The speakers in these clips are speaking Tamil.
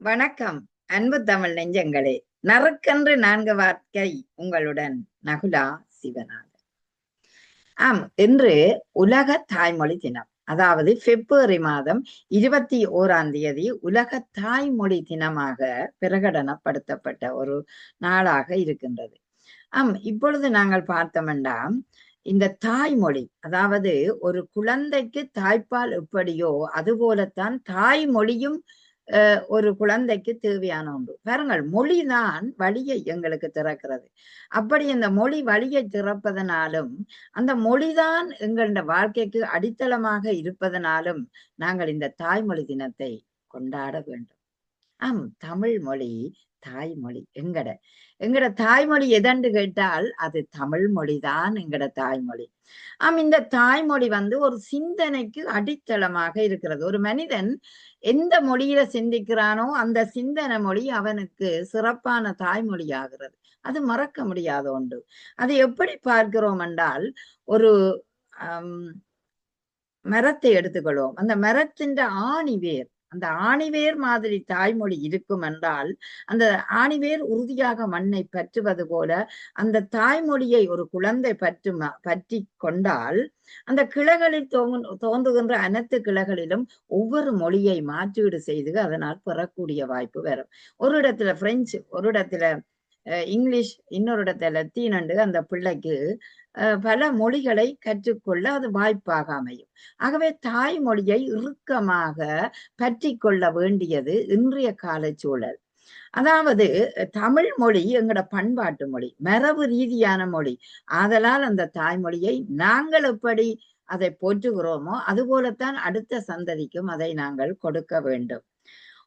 வணக்கம் அன்பு தமிழ் நெஞ்சங்களே. நறுக்கென்று நான்கு வார்த்தை உங்களுடன் நகுலா சிவநாதன். இன்று உலக தாய்மொழி தினம். அதாவது பிப்ரவரி மாதம் 21 உலக தாய்மொழி தினமாக பிரகடனப்படுத்தப்பட்ட ஒரு நாளாக இருக்கின்றது. இப்பொழுது நாங்கள் பார்த்தோம்னா இந்த தாய்மொழி, அதாவது ஒரு குழந்தைக்கு தாய்ப்பால் எப்படியோ அதுபோலத்தான் தாய்மொழியும் ஒரு குழந்தைக்கு தேவையான ஒன்று. பாருங்கள், மொழிதான் வழியை எங்களுக்கு திறக்கிறது. அப்படி அந்த மொழி வழியை திறப்பதனாலும் அந்த மொழிதான் எங்கள வாழ்க்கைக்கு அடித்தளமாக இருப்பதனாலும் நாங்கள் இந்த தாய்மொழி தினத்தை கொண்டாட வேண்டும். தமிழ் மொழி தாய்மொழி. எங்கட தாய்மொழி எதென்று கேட்டால் அது தமிழ் மொழிதான் எங்கட தாய்மொழி. இந்த தாய்மொழி ஒரு சிந்தனைக்கு அடித்தளமாக இருக்கிறது. ஒரு மனிதன் எந்த மொழியில சிந்திக்கிறானோ அந்த சிந்தனை மொழி அவனுக்கு சிறப்பான தாய்மொழி ஆகிறது. அது மறக்க முடியாத ஒன்று. அதை எப்படி பார்க்கிறோம் என்றால், ஒரு மரத்தை எடுத்துக்கொள்வோம். அந்த மரத்தின் ஆணிவேர், அந்த ஆணிவேர் மாதிரி தாய்மொழி இருக்கும் என்றால் அந்த ஆணிவேர் உறுதியாக மண்ணை பற்றுவது போல அந்த தாய்மொழியை ஒரு குழந்தை பற்றி கொண்டால் அந்த கிளைகளில் தோன்றுகின்ற அனைத்து கிளைகளிலும் ஒவ்வொரு மொழியை மாற்றீடு செய்து அதனால் பெறக்கூடிய வாய்ப்பு வரும். ஒரு இடத்துல பிரெஞ்சு, ஒரு இடத்துல இங்கிலீஷ், இன்னொரு இடத்துல லத்தீன் என்று அந்த பிள்ளைக்கு பல மொழிகளை கற்றுக்கொள்ள அது வாய்ப்பாக அமையும். ஆகவே தாய்மொழியை இறுக்கமாக பற்றி கொள்ள வேண்டியது இன்றைய கால சூழல். அதாவது தமிழ் மொழி எங்கட பண்பாட்டு மொழி, மரபு ரீதியான மொழி. ஆதலால் அந்த தாய்மொழியை நாங்கள் எப்படி அதை போற்றுகிறோமோ அதுபோலத்தான் அடுத்த சந்ததிக்கும் அதை நாங்கள் கொடுக்க வேண்டும்.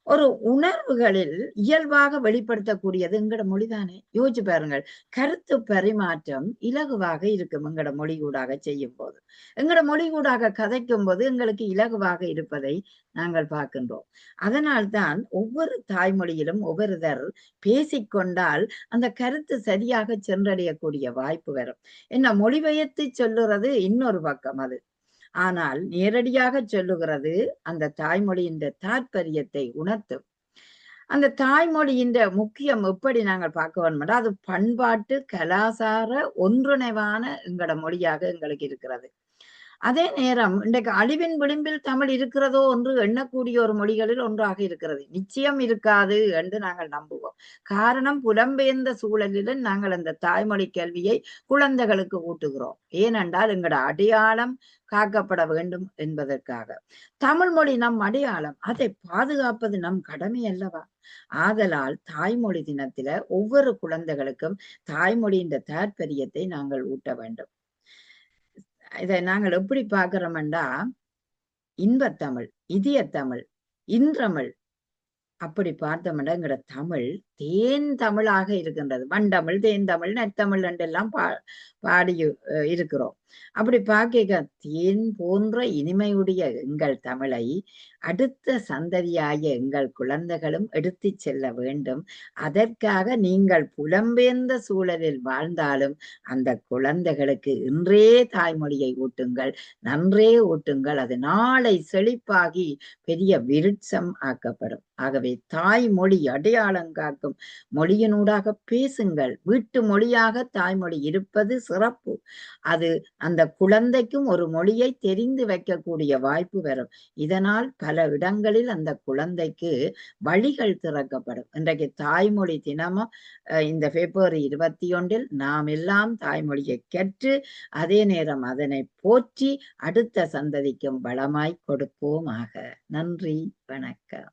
ஒரு உணர்வுகளில் இயல்பாக வெளிப்படுத்தக்கூடியது எங்கட மொழிதானே. யோசிச்சு பாருங்கள், கருத்து பரிமாற்றம் இலகுவாக இருக்கும் எங்கட மொழி கூடாக செய்யும் போது. எங்கட மொழி கூடாக கதைக்கும் போது எங்களுக்கு இலகுவாக இருப்பதை நாங்கள் பார்க்கின்றோம். அதனால்தான் ஒவ்வொரு தாய்மொழியிலும் ஒவ்வொருதர் பேசிக்கொண்டால் அந்த கருத்து சரியாக சென்றடையக்கூடிய வாய்ப்பு வரும். என்ன, மொழிபெயர்த்து சொல்லுறது இன்னொரு பக்கம் அது. ஆனால் நேரடியாக சொல்லுகிறது அந்த தாய்மொழியின் தாற்பயத்தை உணர்த்தும். அந்த தாய்மொழியின் முக்கியம் எப்படி நாங்கள் பார்க்க வேண்டும், அது பண்பாட்டு கலாசார ஒன்றிணைவான எங்களோட மொழியாக எங்களுக்கு இருக்கிறது. அதே நேரம் இன்றைக்கு அழிவின் விளிம்பில் தமிழ் இருக்கிறதோ என்று எண்ணக்கூடிய ஒரு மொழிகளில் ஒன்றாக இருக்கிறது. நிச்சயம் இருக்காது என்று நாங்கள் நம்புவோம். காரணம், புலம்பெயர்ந்த சூழலிலும் நாங்கள் அந்த தாய்மொழி கல்வியை குழந்தைகளுக்கு ஊட்டுகிறோம். ஏனென்றால் எங்களோட அடையாளம் காக்கப்பட வேண்டும் என்பதற்காக. தமிழ் மொழி நம் அடையாளம், அதை பாதுகாப்பது நம் கடமை அல்லவா? ஆதலால் தாய்மொழி தினத்தில ஒவ்வொரு குழந்தைகளுக்கும் தாய்மொழியின் தாற்பயத்தை நாங்கள் ஊட்ட வேண்டும். இதை நாங்கள் எப்படி பார்க்கிறோம்டா, இன்பத்தமிழ், இதயத்தமிழ், இன்றமிழ் அப்படி பார்த்தோம்னா எங்கட தமிழ் தேன் தமிழாக இருக்கின்றது. வண்டமிழ், தேன் தமிழ், நெத்தமிழ் என்றெல்லாம் பாடி இருக்கிறோம். அப்படி பார்க்க தேன் போன்ற இனிமையுடைய எங்கள் தமிழை அடுத்த சந்ததியாய எங்கள் குழந்தைகளும் எடுத்து செல்ல வேண்டும். அதற்காக நீங்கள் புலம்பெயர்ந்த சூழலில் வாழ்ந்தாலும் அந்த குழந்தைகளுக்கு இன்றே தாய்மொழியை ஊட்டுங்கள், நன்றே ஊட்டுங்கள். அது நாளை செழிப்பாகி பெரிய விருட்சம் ஆக்கப்படும். ஆகவே தாய்மொழி அடையாளம் காக்கும் மொழியினூடாக பேசுங்கள். வீட்டு மொழியாக தாய்மொழி இருப்பது சிறப்பு. அது அந்த குழந்தைக்கும் ஒரு மொழியை தெரிந்து வைக்கக்கூடிய வாய்ப்பு வரும். இதனால் பல இடங்களில் அந்த குழந்தைக்கு வழிகள் திறக்கப்படும். இன்றைக்கு தாய்மொழி தினமும் இந்த பிப்ரவரி 21 நாம் எல்லாம் தாய்மொழியை கற்று அதே நேரம் அதனை போற்றி அடுத்த சந்ததிக்கும் வளமாய் கொடுப்போமாக. நன்றி, வணக்கம்.